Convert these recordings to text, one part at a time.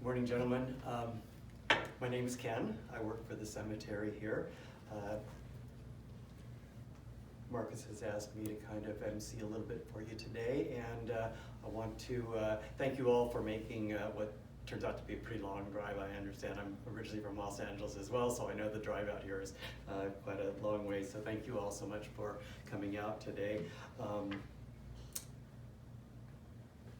Morning, gentlemen. My name is Ken. I work for the cemetery here. Marcus has asked me to kind of MC a little bit for you today, and I want to thank you all for making what turns out to be a pretty long drive. I understand I'm originally from Los Angeles as well, so I know the drive out here is quite a long way, so thank you all so much for coming out today.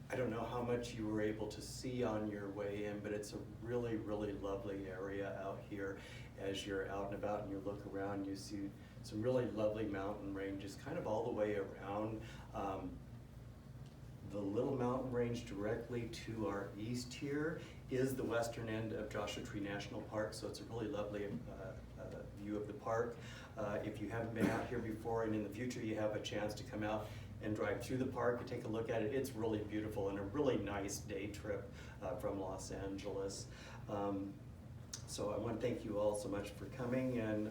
I don't know how much you were able to see on your way in, but it's a really, really lovely area out here. As you're out and about and you look around, you see some really lovely mountain ranges kind of all the way around. The little mountain range directly to our east here is the western end of Joshua Tree National Park, so it's a really lovely view of the park. If you haven't been out here before and in the future you have a chance to come out and drive through the park and take a look at it, it's really beautiful and a really nice day trip from Los Angeles. So I want to thank you all so much for coming and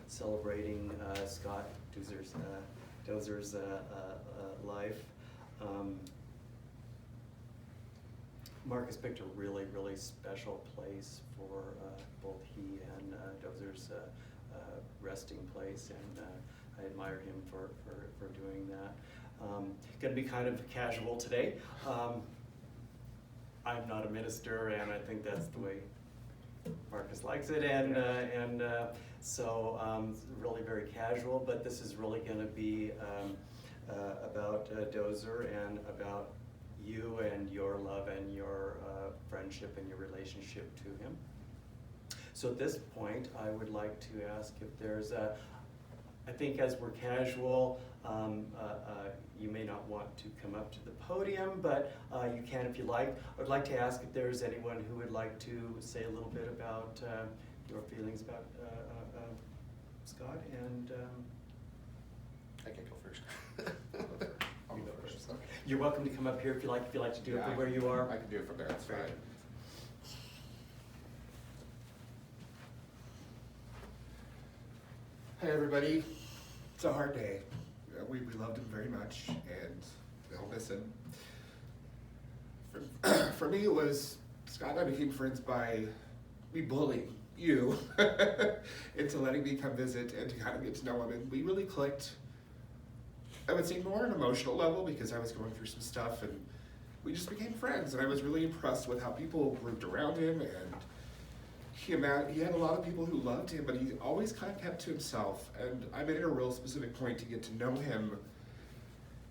celebrating Scott Dozer's life. Marcus picked a really, really special place for both he and Dozer's resting place, and I admire him for doing that. Going to be kind of casual today. I'm not a minister, and I think that's the way Marcus likes it, and so really very casual, but this is really going to be about Dozer and about you and your love and your friendship and your relationship to him. So at this point, I would like to ask if there's I think as we're casual, you may not want to come up to the podium, but you can if you like. I would like to ask if there's anyone who would like to say a little bit about your feelings about Scott, and I can go first. I'll go first. So. You're welcome to come up here if you like. If you like to do it from where you are, I can do it from there. That's fine. Hey everybody, it's a hard day. We loved him very much, and we'll miss him. For me, it was Scott and I became friends by me bullying you into letting me come visit and to kind of get to know him, and we really clicked. I would say more on an emotional level because I was going through some stuff, and we just became friends, and I was really impressed with how people grouped around him, and he had a lot of people who loved him, but he always kind of kept to himself, and I made it a real specific point to get to know him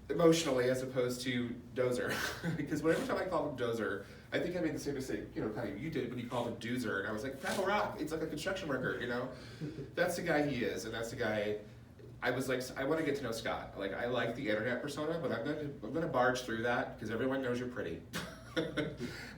emotionally as opposed to Dozer, because whenever time I called him Dozer, I think I made the same mistake, kind of you did when you called him Doozer, and I was like, Fraggle Rock, it's like a construction worker, That's the guy he is, and that's the guy. I was like, I want to get to know Scott. Like, I like the internet persona, but I'm gonna barge through that because everyone knows you're pretty.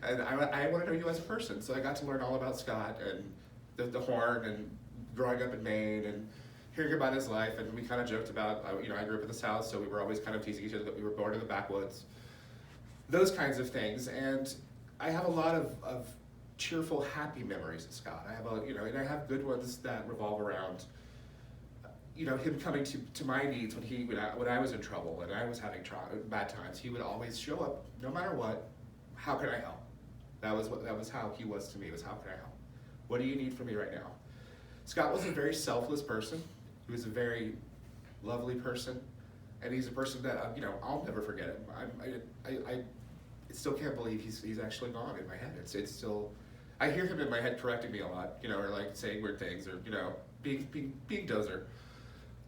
And I want to know you as a person, so I got to learn all about Scott and the horn and growing up in Maine and hearing about his life, and we kind of joked about, I grew up in the South, so we were always kind of teasing each other that we were born in the backwoods, those kinds of things, and I have a lot of cheerful, happy memories of Scott. I have and I have good ones that revolve around him coming to my needs when I was in trouble and I was having bad times. He would always show up, no matter what. How can I help? That was how he was to me. It was, how can I help? What do you need from me right now? Scott was a very selfless person. He was a very lovely person, and he's a person that I'll never forget him. I still can't believe he's actually gone in my head. It's still, I hear him in my head correcting me a lot, or like saying weird things, or being Dozer.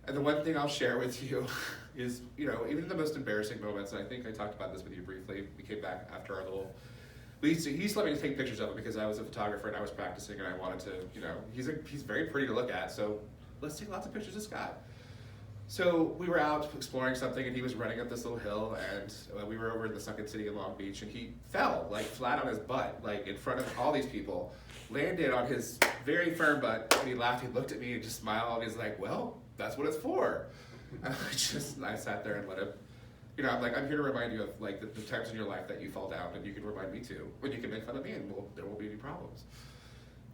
And the one thing I'll share with you is, even in the most embarrassing moments, and I think I talked about this with you briefly, we came back after our little, he used to let me take pictures of it because I was a photographer and I was practicing and I wanted to, he's very pretty to look at, so let's take lots of pictures of Scott. So we were out exploring something and he was running up this little hill, and we were over in the Sunken City in Long Beach, and he fell like flat on his butt, like in front of all these people, landed on his very firm butt, and he laughed, he looked at me and just smiled, and he's like, well, that's what it's for. And I sat there and let him, I'm like, I'm here to remind you of like the times in your life that you fall down, and you can remind me too, when you can make fun of me, and there won't be any problems.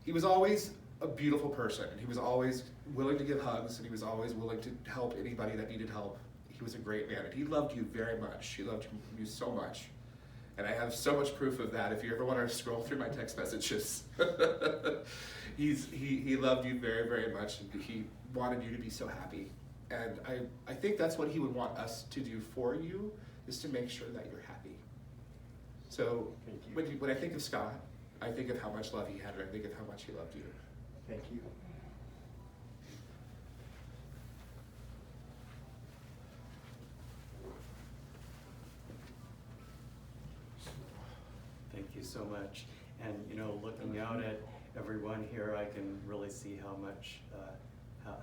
He was always a beautiful person, and he was always willing to give hugs, and he was always willing to help anybody that needed help. He was a great man, and he loved you very much. He loved you so much. And I have so much proof of that if you ever want to scroll through my text messages. He loved you very, very much, and he wanted you to be so happy. And I think that's what he would want us to do for you, is to make sure that you're happy. So when I think of Scott, I think of how much love he had, and I think of how much he loved you. Thank you. Thank you so much. And looking out at everyone here, I can really see how much,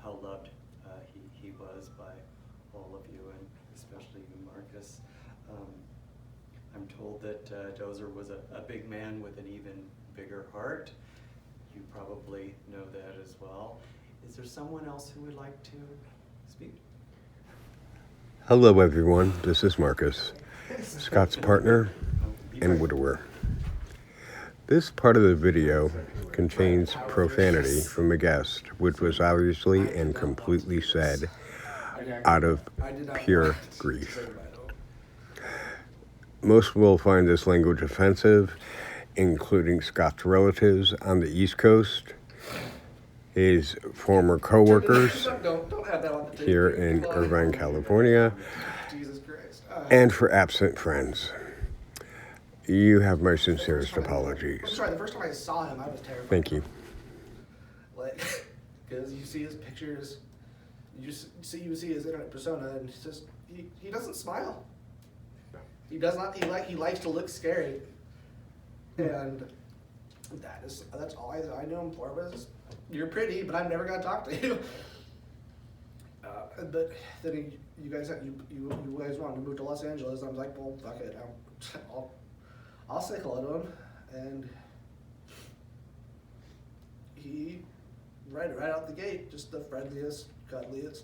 how loved he was by all of you, and especially you, Marcus. I'm told that Dozer was a big man with an even bigger heart. You probably know that as well. Is there someone else who would like to speak? Hello everyone, this is Marcus, Scott's partner and widower. This part of the video contains profanity from a guest, which was obviously and completely said out of pure grief. Most will find this language offensive, including Scott's relatives on the East Coast, his former co-workers here in Irvine, California, and for absent friends. You have my sincerest apologies. I'm sorry, the first time I saw him, I was terrified. Thank you. Like, because you see his pictures, you see his internet persona, and it's just, he doesn't smile. He does not, he likes to look scary. And that's all I know him for, was, you're pretty, but I'm never gonna talk to you. But then you guys wanted to move to Los Angeles, and I was like, well, fuck it, I'll say hello to him. And he, right out the gate, just the friendliest, cuddliest.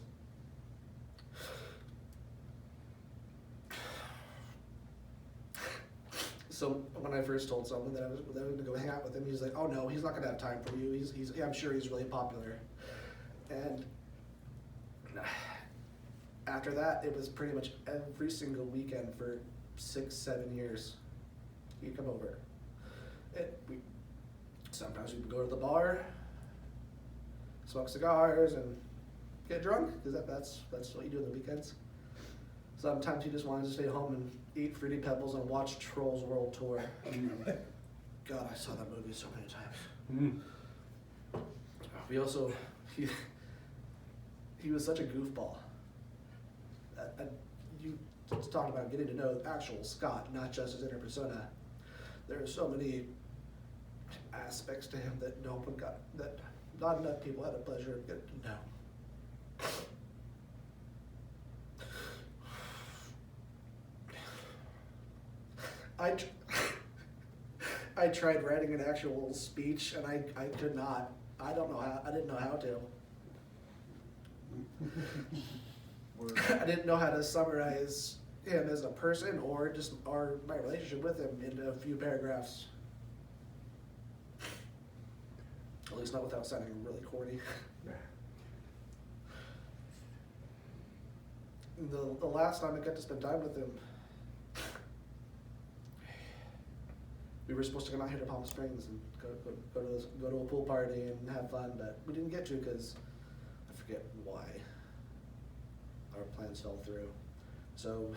So when I first told someone that I was going to go hang out with him, he's like, "Oh no, he's not going to have time for you. I'm sure he's really popular." And after that, it was pretty much every single weekend for 6-7 years. He'd come over. Sometimes we'd go to the bar, smoke cigars, and get drunk, because that's what you do on the weekends. Sometimes he just wanted to stay home and eat Fruity Pebbles and watch Trolls World Tour. God, I saw that movie so many times. We also, he was such a goofball. You talked about getting to know actual Scott, not just his inner persona. There are so many aspects to him that that not enough people had the pleasure of getting to know. I tried writing an actual speech, and I could not. I didn't know how to. I didn't know how to summarize him as a person, or my relationship with him in a few paragraphs. At least not without sounding really corny. The last time I got to spend time with him, we were supposed to come out here to Palm Springs and go to a pool party and have fun, but we didn't get to because I forget why our plans fell through. So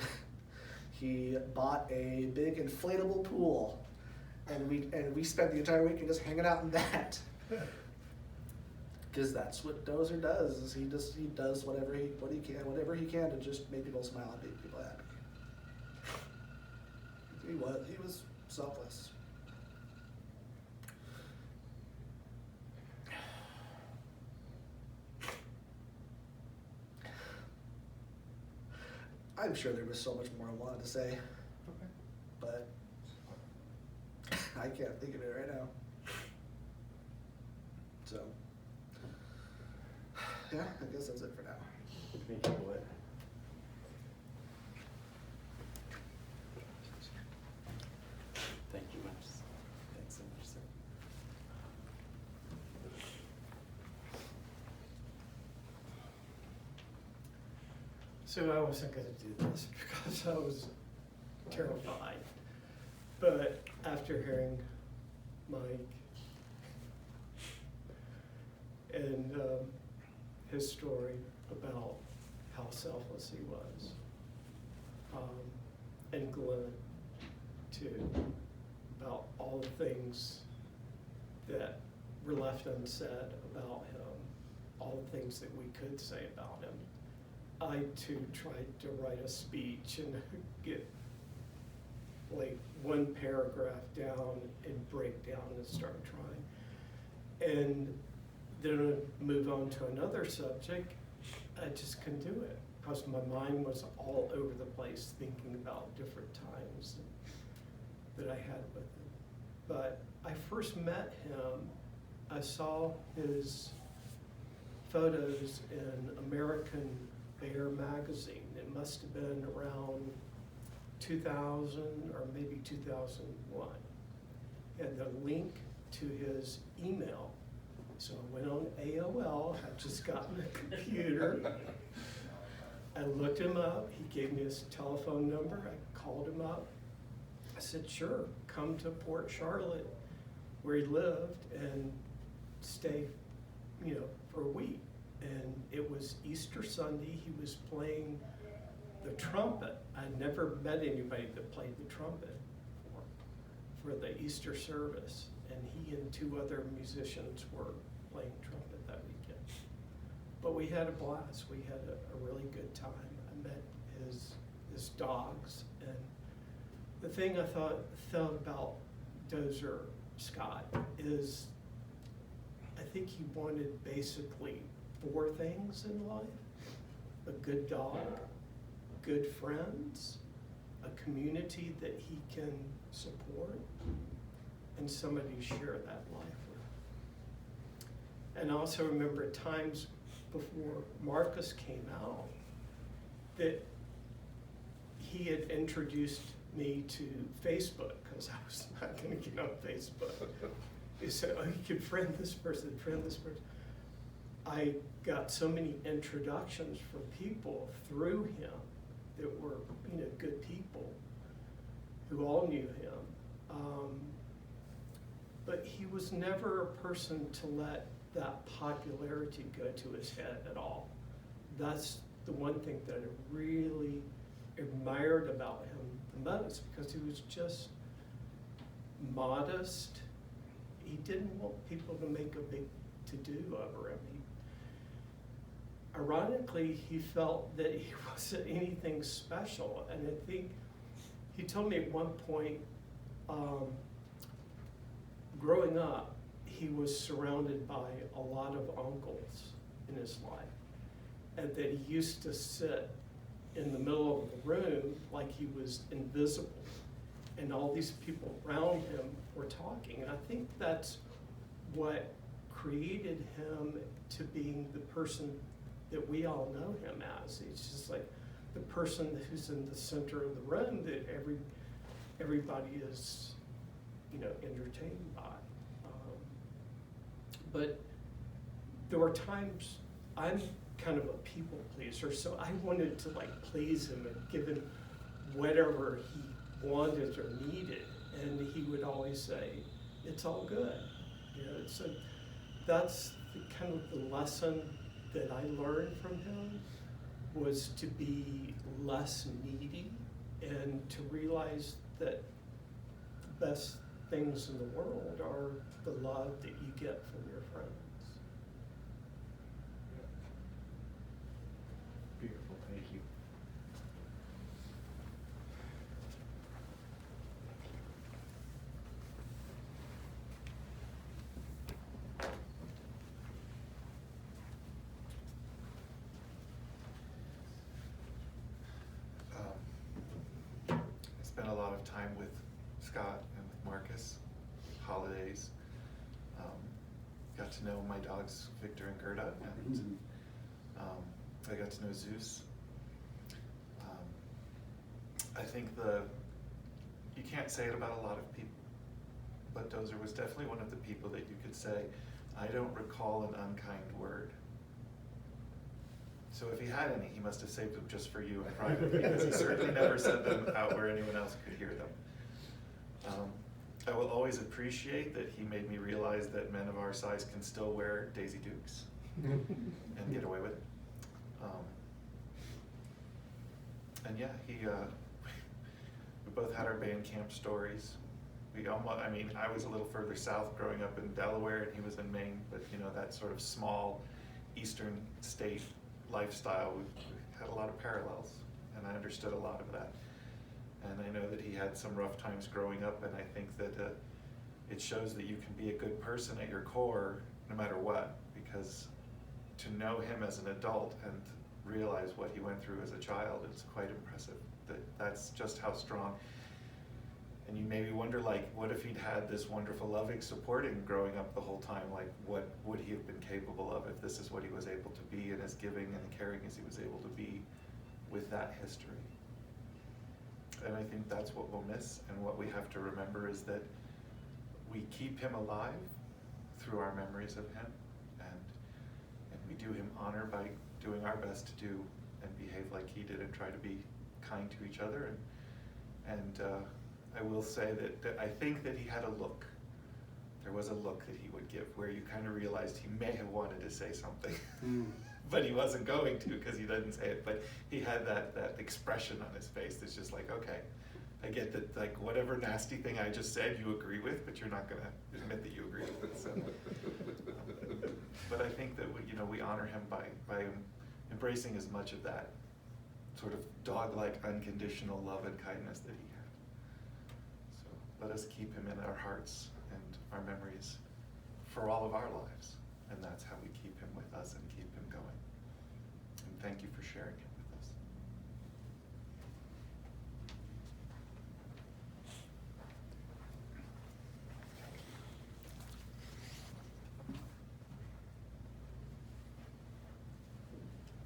he bought a big inflatable pool, and we spent the entire weekend just hanging out in that. Because that's what Dozer does. Is he does whatever he can to just make people smile and make people happy. He was selfless. I'm sure there was so much more I wanted to say, but I can't think of it right now. So, yeah, I guess that's it for now. Thank you, Whit. Thank you much. Thanks so much, sir. So I wasn't going to do this because I was terrified. But after hearing Mike and his story about how selfless he was, and Glenn too, about all the things that were left unsaid about him, all the things that we could say about him, I too tried to write a speech and get like one paragraph down and break down and start trying. And then move on to another subject, I just couldn't do it because my mind was all over the place thinking about different times that I had with him. But I first met him, I saw his photos in American Bear magazine. It must have been around 2000 or maybe 2001. And the link to his email. So I went on AOL, I'd just gotten a computer. I looked him up, he gave me his telephone number, I called him up. I said, sure, come to Port Charlotte, where he lived, and stay, for a week. And it was Easter Sunday, he was playing the trumpet. I'd never met anybody that played the trumpet for the Easter service. And he and two other musicians were playing trumpet that weekend. But we had a blast. We had a really good time. I met his dogs. And the thing I felt about Dozer Scott is I think he wanted basically 4 things in life: a good dog, good friends, a community that he can support, and somebody to share that life with. And I also remember times before Marcus came out that he had introduced me to Facebook because I was not going to get on Facebook. He said, oh, you can friend this person, friend this person. I got so many introductions from people through him that were, good people who all knew him. But he was never a person to let that popularity go to his head at all. That's the one thing that I really admired about him the most, because he was just modest. He didn't want people to make a big to-do over him. Ironically, he felt that he wasn't anything special. And I think he told me at one point, growing up, he was surrounded by a lot of uncles in his life, and that he used to sit in the middle of the room like he was invisible, and all these people around him were talking. And I think that's what created him to being the person that we all know him as. He's just like the person who's in the center of the room that everybody is, entertained by. But there were times I'm kind of a people pleaser, so I wanted to please him and give him whatever he wanted or needed, and he would always say, "It's all good." So that's kind of the lesson that I learned from him, was to be less needy and to realize that the best things in the world are the love that you get from your friends. Beautiful, thank you. I spent a lot of time with Scott and with Marcus, holidays. Got to know my dogs, Victor and Gerda, and I got to know Zeus. I think you can't say it about a lot of people, but Dozer was definitely one of the people that you could say, I don't recall an unkind word. So if he had any, he must have saved them just for you in private, because he certainly never said them out where anyone else could hear them. I will always appreciate that he made me realize that men of our size can still wear Daisy Dukes and get away with it. And yeah, we both had our band camp stories. We almost, I mean, I was a little further south growing up in Delaware and he was in Maine, but you know, that sort of small eastern state lifestyle, we had a lot of parallels, and I understood a lot of that. And I know that he had some rough times growing up, and I think that it shows that you can be a good person at your core no matter what, because to know him as an adult and realize what he went through as a child, it's quite impressive. That's just how strong. And you maybe wonder, like, what if he'd had this wonderful loving supporting growing up the whole time? Like, what would he have been capable of if this is what he was able to be, and as giving and caring as he was able to be with that history? And I think that's what we'll miss, and what we have to remember is that we keep him alive through our memories of him, and we do him honor by doing our best to do and behave like he did and try to be kind to each other. And I will say that I think that he had a look. There was a look that he would give where you kind of realized he may have wanted to say something, but he wasn't going to because he doesn't say it. But he had that expression on his face that's just like, okay, I get that, like, whatever nasty thing I just said you agree with, but you're not going to admit that you agree with it. So, but I think that we honor him by embracing as much of that sort of dog-like unconditional love and kindness that he had. So let us keep him in our hearts and our memories for all of our lives, and that's how we keep him with us and keep him going. And thank you for sharing him with us.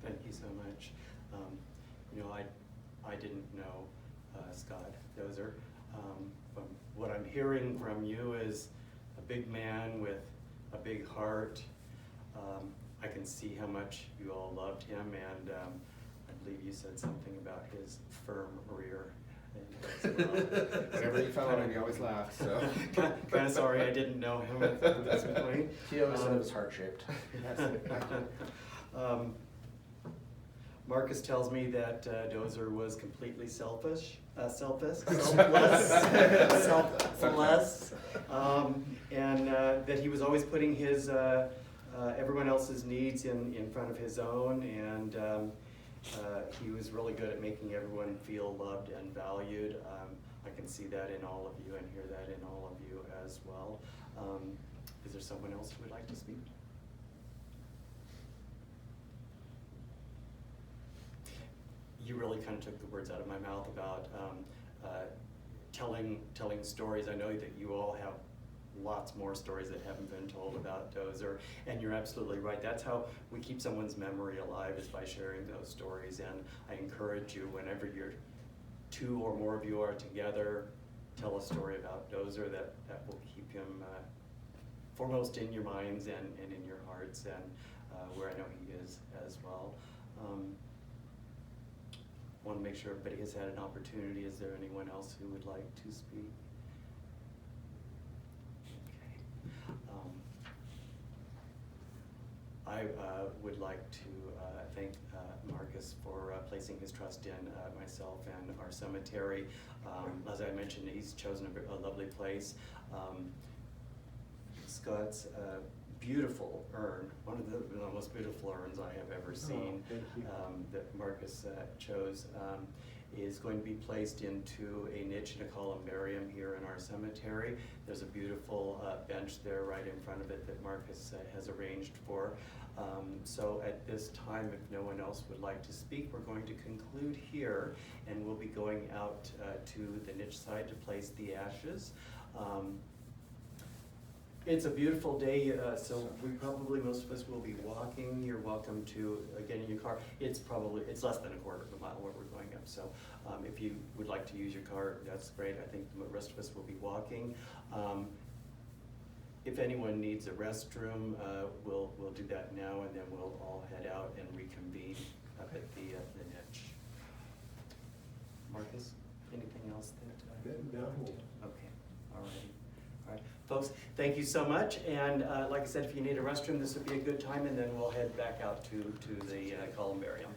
Thank you so much. You know, I didn't know Scott Dozer. From what I'm hearing from you is a big man with a big heart. I can see how much you all loved him, and I believe you said something about his firm rear. Whenever he found him, he always laughed. So kind of sorry I didn't know him at this point. He always said it was heart-shaped. Marcus tells me that Dozer was completely selfless, and that he was always putting his everyone else's needs in front of his own, and he was really good at making everyone feel loved and valued. I can see that in all of you and hear that in all of you as well. Is there someone else who would like to speak? You really kind of took the words out of my mouth about telling stories. I know that you all have lots more stories that haven't been told about Dozer, and you're absolutely right. That's how we keep someone's memory alive, is by sharing those stories. And I encourage you, whenever you're two or more of you are together, tell a story about Dozer that will keep him foremost in your minds and in your hearts, and where I know he is as well. Want to make sure everybody has had an opportunity. Is there anyone else who would like to speak? Okay. I would like to thank Marcus for placing his trust in myself and our cemetery. As I mentioned, he's chosen a lovely place. Scott's beautiful urn, one of the most beautiful urns I have ever seen, that Marcus chose, is going to be placed into a niche in a columbarium here in our cemetery. There's a beautiful bench there right in front of it that Marcus has arranged for. So at this time, if no one else would like to speak, we're going to conclude here, and we'll be going out to the niche side to place the ashes. It's a beautiful day, so most of us will be walking. You're welcome to get in your car. It's less than a quarter of a mile where we're going up. So if you would like to use your car, that's great. I think the rest of us will be walking. If anyone needs a restroom, we'll do that now, and then we'll all head out and reconvene up at the niche. Marcus, anything else that? No. Okay. folks, thank you so much. And like I said, if you need a restroom, this would be a good time, and then we'll head back out to the columbarium.